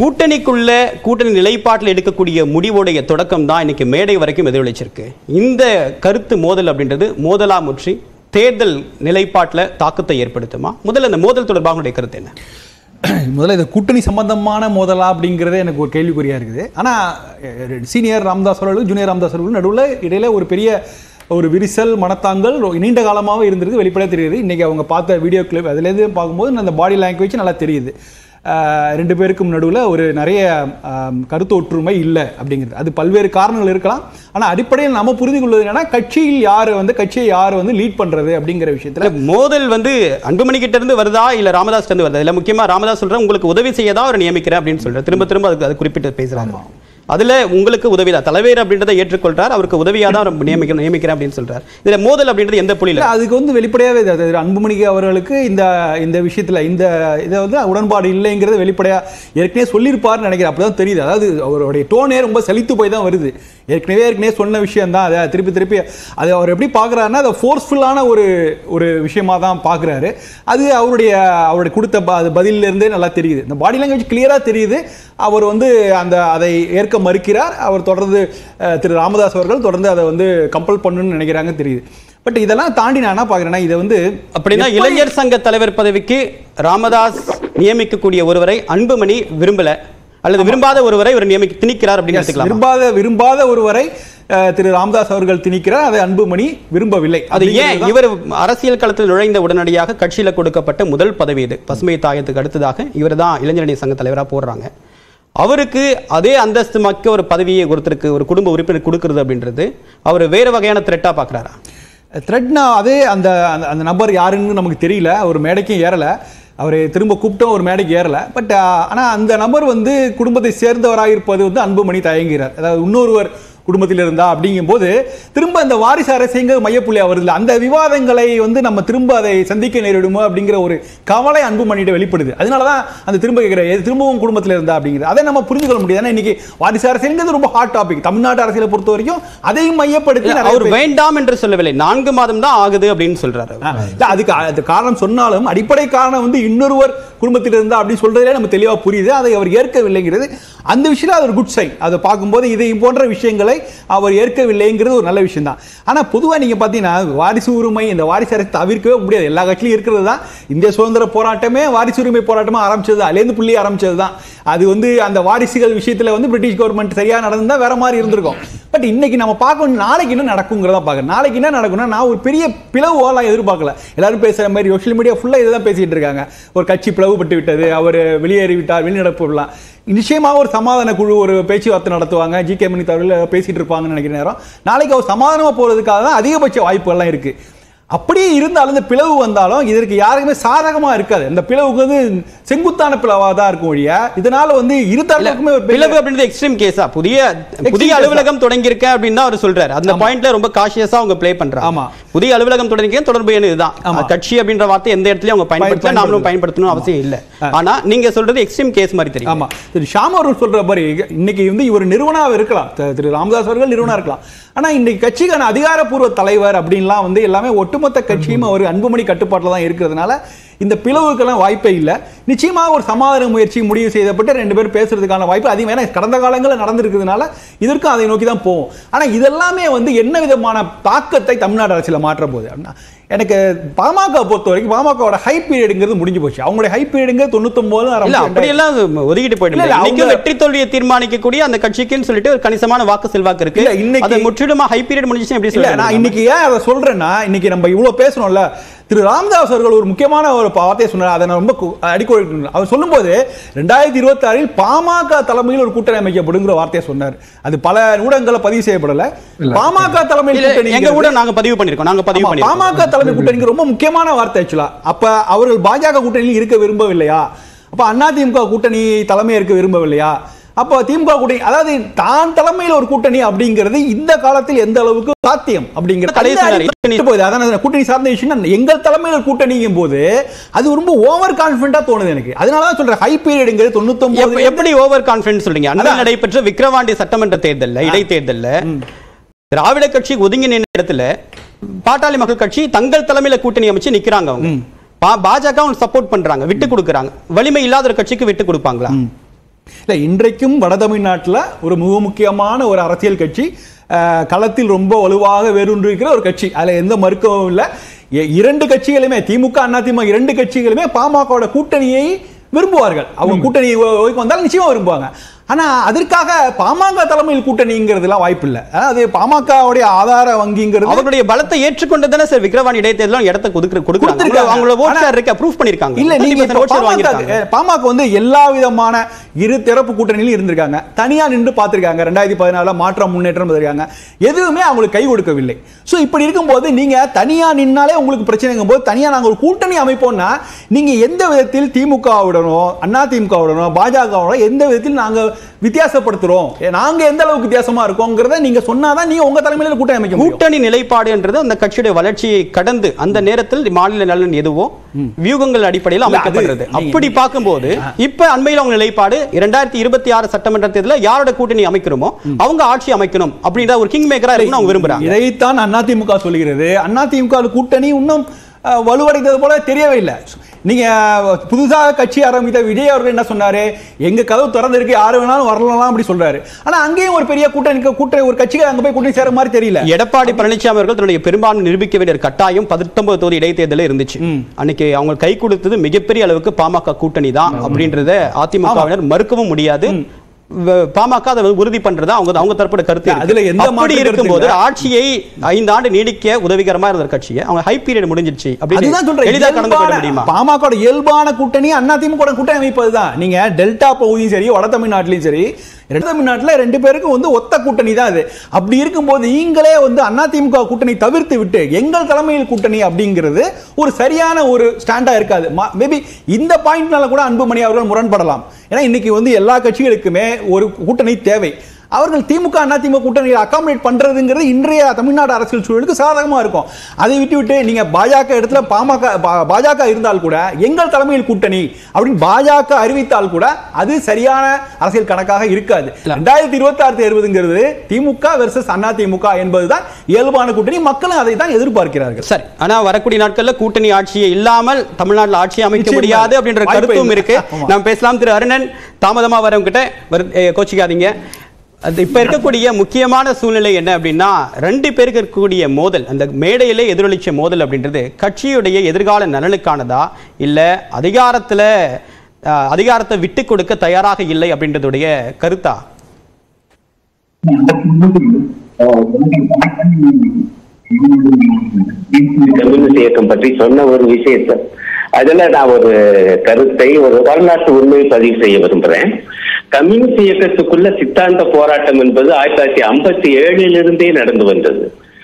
கூட்டணி நிலைப்பாட்டில் எடுக்கக்கூடிய முடிவுடைய தொடக்கம் தான் இன்னைக்கு மேடை வரைக்கும் எதிரொலிச்சிருக்கு. இந்த கருத்து மோதல் அப்படின்றது மோதலா முற்றி தேர்தல் நிலைப்பாட்டில் தாக்கத்தை ஏற்படுத்துமா? முதல்ல இந்த மோதல் தொடர்பாக கருத்து என்ன? முதல்ல இது கூட்டணி சம்பந்தமான மோதலா அப்படிங்கிறதே எனக்கு ஒரு கேள்விக்குறியா இருக்குது. ஆனால் சீனியர் ராமதாஸ் அவர்களும் ஜூனியர் ராமதாஸ் அவர்களும் நடுவில் இடையில ஒரு பெரிய ஒரு விரிசல் மனத்தாங்கல் நீண்ட காலமாகவே இருந்திருக்கு, வெளிப்படையாக தெரியுது. இன்றைக்கி அவங்க பார்த்த வீடியோ கிளிப் அதுலேருந்து பார்க்கும்போது அந்த பாடி லாங்குவேஜ் நல்லா தெரியுது. ரெண்டு பேருக்கும் நடுவில் ஒரு நிறைய கருத்து ஒற்றுமை இல்லை அப்படிங்கிறது. அது பல்வேறு காரணங்கள் இருக்கலாம். ஆனால் அடிப்படையில் நம்ம புரிந்து கொள்வது என்னன்னா, கட்சியை யார் லீட் பண்றது அப்படிங்கிற விஷயத்தில் மோதல் அன்புமணி கிட்ட இருந்து வருதா இல்லை ராமதாஸ் இருந்து வருதா? இல்லை முக்கியமாக ராமதாஸ் சொல்கிறேன் உங்களுக்கு உதவி செய்யதான் அவர் நியமிக்கிறேன் அப்படின்னு சொல்கிறார். திரும்ப அது குறிப்பிட்டு பேசுகிறாங்க. அதுல உங்களுக்கு உதவிதான் தலைவர் அப்படின்றத ஏற்றுக்கொள்றார், அவருக்கு உதவியாக தான் நியமிக்கிறேன் அப்படின்னு சொல்றார். இதுல மோதல் அப்படின்றது எந்த புள்ளியில? அதுக்கு வெளிப்படையாவே அன்புமணி அவர்களுக்கு இந்த விஷயத்துல இதை உடன்பாடு இல்லைங்கிறது வெளிப்படையா ஏற்கனவே சொல்லியிருப்பாருன்னு நினைக்கிறேன். அப்படிதான் தெரியுது. அதாவது அவருடைய டோனே ரொம்ப செழித்து போய் தான் வருது. ஏற்கனவே சொன்ன விஷயம் தான். அதை திருப்பி அதை அவர் எப்படி பார்க்குறாருன்னா, அதை ஃபோர்ஸ்ஃபுல்லான ஒரு விஷயமா தான் பார்க்குறாரு. அது அவருடைய கொடுத்த பதிலிருந்தே நல்லா தெரியுது. இந்த பாடி லாங்குவேஜ் கிளியராக தெரியுது. அவர் அதை ஏற்க மறுக்கிறார். அவர் தொடர்ந்து திரு ராமதாஸ் அவர்கள் தொடர்ந்து அதை கம்பல் பண்ணணும்னு நினைக்கிறாங்க தெரியுது. பட் இதெல்லாம் தாண்டி நான் என்ன பார்க்குறேன்னா, இதை அப்படின்னா இளைஞர் சங்க தலைவர் பதவிக்கு ராமதாஸ் நியமிக்கக்கூடிய ஒருவரை அன்புமணி விரும்பல அல்லது விரும்பாத ஒருவரை இவர் திணிக்கிறார் அப்படின்னு விரும்பாத ஒருவரை திரு ராமதாஸ் அவர்கள் திணிக்கிறார். அதை அன்புமணி விரும்பவில்லை. அது ஏன்? இவர் அரசியல் களத்தில் நுழைந்த உடனடியாக கட்சியில் கொடுக்கப்பட்ட முதல் பதவி இது. பசுமை தாயத்துக்கு அடுத்ததாக இவர் தான் இளைஞரணி சங்க தலைவராக போடுறாங்க. அவருக்கு அதே அந்தஸ்து மக்க ஒரு பதவியை ஒருத்தருக்கு ஒரு குடும்ப உறுப்பினர் கொடுக்கிறது அப்படின்றது அவர் வேற வகையான த்ரெட்டா பார்க்குறாரா? த்ரெட்னா அதே அந்த நபர் யாருன்னு நமக்கு தெரியல. ஒரு மேடைக்கும் ஏறலை. அவர் திரும்ப கூப்பிட்டோம், ஒரு மேடைக்கு ஏறலை. பட் ஆனால் அந்த நபர் குடும்பத்தை சேர்ந்தவராக இருப்பது அன்புமணி தயங்குகிறார். அதாவது இன்னொருவர் குடும்பத்தில் இருந்தா அப்படிங்கும் போது திரும்ப அந்த வாரிசு அரசியங்க மையப்புள்ளியா வருது. அந்த விவாதங்களை நம்ம திரும்ப அதை சந்திக்க நேரிடுமோ அப்படிங்கிற ஒரு கவலை அன்புமணியிட வெளிப்படுது. அதனாலதான் அந்த திரும்ப கேட்கிற திரும்பவும் குடும்பத்தில் இருந்தா அப்படிங்கிறது அதை நம்ம புரிந்து கொள்ள முடியாது. இன்னைக்கு வாரிசு அரசியல் ரொம்ப ஹாட் டாபிக். தமிழ்நாட்டு அரசியலை பொறுத்த வரைக்கும் அதையும் மையப்படுத்தி அவர் வேண்டாம் என்று சொல்லவில்லை. 4 மாதம் தான் ஆகுது அப்படின்னு சொல்றாரு. அதுக்கு காரணம் சொன்னாலும் அடிப்படை காரணம் இன்னொருவர் குடும்பத்தில் இருந்தா அப்படின்னு சொல்றதுல நம்ம தெளிவா புரியுது. அதை அவர் ஏற்கவில்லைங்கிறது அந்த விஷயம் அது ஒரு குட் சைன். அதை பார்க்கும்போது இதை போன்ற விஷயங்களை அவர் ஏற்கவில்லைங்கிறது ஒரு நல்ல விஷயம் தான். ஆனா பொதுவா நீங்க பாத்தீங்கன்னா வாரிசு உரிமை இந்த வாரிசு அரசு தவிர்க்கவே முடியாது. எல்லா கட்சியிலும் இருக்கிறது தான். இந்திய சுதந்திர போராட்டமே வாரிசு உரிமை போராட்டமா ஆரம்பிச்சது, அதுலேருந்து புள்ளி ஆரம்பிச்சது தான். அது அந்த வாரிசுகள் விஷயத்துல பிரிட்டிஷ் கவர்மெண்ட் சரியா நடந்தா வேற மாதிரி இருந்திருக்கும். பட் இன்னைக்கு நம்ம பார்க்கணும் நாளைக்கு என்ன நடக்குங்கிறத பார்க்க. நாளைக்கு என்ன நடக்கும்னா, நான் ஒரு பெரிய பிளவுலாம் எதிர்பார்க்கல. எல்லாரும் பேசுற மாதிரி சோஷியல் மீடியா ஃபுல்லா இதுதான் பேசிட்டு இருக்காங்க. ஒரு கட்சி பிளவுபட்டு விட்டது, அவர் வெளியேறிவிட்டார், வெளிநடப்புலாம். நிச்சயமாக ஒரு சமாதான குழு ஒரு பேச்சுவார்த்தை நடத்துவாங்க. ஜி.கே. மணி தவிர பேசிட்டு இருப்பாங்கன்னு நினைக்கிற நேரம் நாளைக்கு அவர் சமாதானமா போறதுக்காக தான் அதிகபட்ச வாய்ப்புகள்லாம் இருக்கு. அப்படியே இருந்தாலும் இந்த பிளவு வந்தாலும் இதற்கு யாருக்குமே சாதகமா இருக்காது. இந்த பிளவுக்கு செங்குத்தான பிளவா தான் இருக்கும் ஒழிய இதனால இரு தரப்புக்குமே ஒரு பிளவு அப்படின்றது எக்ஸ்ட்ரீம் கேஸா புதிய அலுவலகம் தொடங்கி இருக்க அப்படின்னு அவர் சொல்றாரு. அந்த பாயிண்ட்ல ரொம்ப காஷியஸா அவங்க ப்ளே பண்றாங்க. ஆமா, புதிய அலுவலகம் தொடங்கி தொடர்பு இதுதான். கட்சி அப்படின்ற வார்த்தை எந்த இடத்துலயும் அவங்க பயன்படுத்தலாம், நாமளும் பயன்படுத்தணும் அவசியம் இல்லை. ஆனா நீங்க சொல்றது எக்ஸ்ட்ரீம் கேஸ் மாதிரி தெரியும். ஆமா, திரு ஷாம் அவர்கள் சொல்ற மாதிரி இன்னைக்கு இவர் நிறுவனம் இருக்கலாம், திரு ராமதாஸ் அவர்கள் நிறுவனம் இருக்கலாம். ஆனா இன்னைக்கு கட்சிக்கான அதிகாரப்பூர்வ தலைவர் அப்படின்லாம் எல்லாமே ஒட்டுமொத்த கட்சியும் அவர் அன்புமணி கட்டுப்பாட்டில் தான் இருக்கிறதுனால இந்த பிளவுக்கெல்லாம் வாய்ப்பே இல்லை. நிச்சயமாக ஒரு சமாதான முயற்சி முடிவு செய்யப்பட்டு 2 பேர் பேசுறதுக்கான வாய்ப்பு அதிகம். ஏன்னா கடந்த காலங்களில் நடந்திருக்கிறதுனால இதற்கும் அதை நோக்கி தான் போகும். ஆனால் இதெல்லாமே என்ன விதமான தாக்கத்தை தமிழ்நாடு அரசியல மாற்ற போகுது அப்படின்னா, எனக்கு பாமக பொறுத்த வரைக்கும் பாமகவோட ஹை பீரியடுங்கிறது முடிஞ்சு போச்சு. அவங்களுடைய ஹை பீரியடுங்கிறது 99 அப்படியெல்லாம் ஒதுக்கிட்டு போயிட்டு வெற்றி தோல்வியை தீர்மானிக்கக்கூடிய அந்த கட்சிக்குன்னு சொல்லிட்டு ஒரு கணிசமான வாக்கு செல்வாக்கு இருக்கு. இன்னைக்கு முற்றிலுமா ஹை பீரியட் முடிஞ்சுச்சு எப்படி சொல்ல? நான் இன்னைக்கு ஏன் அதை சொல்றேன்னா, இன்னைக்கு நம்ம இவ்வளவு பேசணும்ல, திரு ராமதாஸ் அவர்கள் ஒரு முக்கியமான ஒரு வார்த்தையை சொன்னார். அதை நான் ரொம்ப அடிக்கோடு அவர் சொல்லும்போது 2026 பாமக தலைமையில் ஒரு கூட்டணி அமைக்கப்படுங்கிற வார்த்தையை சொன்னார். அது பல ஊடகங்களை பதிவு செய்யப்படல. பாமக தலைமையில் எங்க ஊடகம் நாங்க பதிவு பண்ணிருக்கோம். பாமக தலைமை கூட்டணிக்கு ரொம்ப முக்கியமான வார்த்தை ஆக்சுவலா. அப்ப அவர்கள் பாஜக கூட்டணியில் இருக்க விரும்பவில்லையா? அப்ப அதிமுக கூட்டணி தலைமை இருக்க விரும்பவில்லையா? அப்போ திமுக கூட்டணி, அதாவது தான் தலைமையில் ஒரு கூட்டணி அப்படிங்கிறது இந்த காலத்தில் எந்த அளவுக்கு சாத்தியம் அப்படிங்கிறது கூட்டணி சார்ந்த விஷயம். எங்கள் தலைமையில் கூட்டணிங்கும் போது அது ரொம்ப ஓவர் கான்பிடண்டா தோணுது எனக்கு. அதனாலதான் சொல்றேன் ஹை பீரியடுங்கிறது 99. எப்படி ஓவர் கான்பிடன்ஸ் சொல்றீங்க? அண்ணன் நடைபெற்ற விக்கிரவாண்டி சட்டமன்ற தேர்தல்ல இடைத்தேர்தல்ல திராவிட கட்சி ஒதுங்கி நின்ற இடத்துல பாட்டாளி மக்கள் கட்சி தங்கள் தலைமையில கூட்டணி அமைச்சு நிக்கிறாங்க. அவங்க பாஜக சப்போர்ட் பண்றாங்க, விட்டு கொடுக்குறாங்க. வலிமை இல்லாத ஒரு கட்சிக்கு விட்டு கொடுப்பாங்களா? இல்லை, இன்றைக்கும் வட தமிழ்நாட்டில் ஒரு மிக முக்கியமான ஒரு அரசியல் கட்சி களத்தில் ரொம்ப வலுவாக வேரூன்றிருக்கிற ஒரு கட்சி, அதில் எந்த மறுக்கவும் இல்லை. இரண்டு கட்சிகளுமே, திமுக அதிமுக இரண்டு கட்சிகளுமே பாமகவோட கூட்டணியை விரும்புவார்கள். அவங்க கூட்டணி வந்தாலும் நிச்சயமா விரும்புவாங்க. ஆனா அதற்காக பாமக தலைமையில் கூட்டணிங்கிறதுலாம் வாய்ப்பு இல்லை. அது பாமகவுடைய ஆதார வங்கிங்கிறது அவருடைய பலத்தை ஏற்றுக்கொண்டதானே சார் விக்கிரவாணி இடைத்தேர்தல் இடத்தை கொடுக்குறாங்க. அவங்களோட ஓட் ஷேர் இருக்கு, ப்ரூஃப் பண்ணிருக்காங்க. இல்ல, நீங்க பாமக வந்து எல்லா விதமான இரு தரப்பு கூட்டணியிலும் இருந்திருக்காங்க, தனியா நின்று பார்த்திருக்காங்க. 2014 மாற்றம் முன்னேற்றம் இருக்காங்க, எதுவுமே அவங்களுக்கு கை கொடுக்கவில்லை. சோ இப்படி இருக்கும்போது நீங்க தனியா நின்னாலே உங்களுக்கு பிரச்சனைங்கும் போது தனியா நாங்க ஒரு கூட்டணி அமைப்போம்னா நீங்க எந்த விதத்தில் திமுகவுடனோ அதிமுகவுடனோ பாஜகவுடனோ எந்த விதத்தில் நாங்க வித்தியாசப்படுத்துறோம், நாங்க எந்த அளவுக்கு வித்தியாசமா இருக்கோங்கிறத நீங்க சொன்னாதான் நீங்க உங்க தலைமையில கூட்டணி அமைக்க முடியும். கூட்டணி நிலைப்பாடுன்றது அந்த கட்சியுடைய வளர்ச்சியை கடந்து அந்த நேரத்தில் மாநில நலன் எதுவோ வியூகங்கள் அடிப்படையில் அமைக்கப்படுறது. அப்படி பார்க்கும்போது இப்ப அண்மையில் அவங்க நிலைப்பாடு 2026 சட்டமன்ற தேர்தலில் யாரோட கூட்டணி அமைக்கிறோமோ அவங்க ஆட்சி அமைக்கணும் அப்படின்ற ஒரு கிங் மேக்கரா இருக்கணும் அவங்க விரும்புறாங்க. இதைத்தான் அதிமுக சொல்லுகிறது. அதிமுக கூட்டணி இன்னும் வலுவடைந்தது போல தெரியவே இல்லை. நீங்க புதுசாக கட்சி ஆரம்பித்த விஜய் அவர்கள் என்ன சொன்னாரு, எங்க கதவு திறந்து இருக்கு, யாரு வேணாலும் வரலாம் அப்படி சொல்றாரு. ஆனா அங்கேயும் ஒரு பெரிய கூட்டணி ஒரு கட்சிக்கு அங்க போய் கூட்டணி சேர மாதிரி தெரியல. எடப்பாடி பழனிசாமி அவர்கள் தன்னுடைய பெரும்பான்மை நிரூபிக்க வேண்டிய கட்டாயம் 19 தொகுதி இடைத்தேர்தலில் இருந்துச்சு. அன்னைக்கு அவங்க கை கொடுத்தது மிகப்பெரிய அளவுக்கு பாமக கூட்டணி தான் அப்படின்றத அதிமுகவினர் மறுக்கவும் முடியாது. பாமக அதை உறுதி பண்றதா அவங்க தரப்போட கருத்து. அப்படி இருக்கும்போது ஆட்சியை 5 ஆண்டு நீடிக்க உதவிகரமா இருந்த கட்சியை அவங்க ஹை பீரியட் முடிஞ்சிருச்சு அப்படின்னு எளிதாக கடந்து போக முடியுமா? பாமக இயல்பான கூட்டணி அதிமுக கூட்டணி அமைப்பதுதான். நீங்க டெல்டா பகுதியும் சரி, வட தமிழ்நாட்டிலும் சரி, தமிழ்நாட்டில் 2 பேருக்கு ஒத்த கூட்டணி தான் அது. அப்படி இருக்கும்போது நீங்களே அதிமுக கூட்டணி தவிர்த்து விட்டு எங்கள் தலைமையில் கூட்டணி அப்படிங்கிறது ஒரு சரியான ஒரு ஸ்டாண்டா இருக்காது. மேபி இந்த பாயிண்ட்னால கூட அன்புமணி அவர்கள் முரண்படலாம். ஏன்னா இன்னைக்கு எல்லா கட்சிகளுக்குமே ஒரு கூட்டணி தேவை. அவர்கள் திமுக அதிமுக கூட்டணியை அகாமடேட் பண்றதுங்கிறது இன்றைய தமிழ்நாடு அரசியல் சூழலுக்கு சாதகமா இருக்கும். அதை விட்டு நீங்க பாஜக இடத்துல பாஜக இருந்தால் கூட எங்கள் தலைமையில் கூட்டணி அப்படின்னு பாஜக அறிவித்தால் கூட அது சரியான அரசியல் கணக்காக இருக்காது. 2026 தேர்தலுங்கிறது திமுக வெர்சஸ் அதிமுக என்பதுதான் இயல்பான கூட்டணி. மக்களும் அதை தான் எதிர்பார்க்கிறார்கள். சரி, ஆனா வரக்கூடிய நாட்கள்ல கூட்டணி ஆட்சியை இல்லாமல் தமிழ்நாட்டில் ஆட்சி அமைக்க முடியாது அப்படின்ற கருத்தும் இருக்கு. நாம் பேசலாம். திரு அருணன், தாமதமா வரவங்கிட்ட கோச்சிக்காதீங்க. அது இப்ப இருக்கக்கூடிய முக்கியமான சூழ்நிலை என்ன அப்படின்னா, 2 பேருக்கு இருக்கக்கூடிய மோதல், அந்த மேடையிலே எதிரொலிச்ச மோதல் அப்படின்றது கட்சியுடைய எதிர்கால நலனுக்கானதா இல்ல அதிகாரத்தை விட்டு கொடுக்க தயாராக இல்லை அப்படின்றதுடைய கருத்தா? கம்யூனிஸ்ட் இயக்கம் பற்றி சொன்ன ஒரு விஷயத்தை அதுல நான் ஒரு கருத்தை, ஒரு வரலாற்று உண்மையை பதிவு செய்ய விரும்புறேன். கம்யூனிஸ்ட் இயக்கத்துக்குள்ள சித்தாந்த போராட்டம் என்பது 1957 நடந்து வந்தது.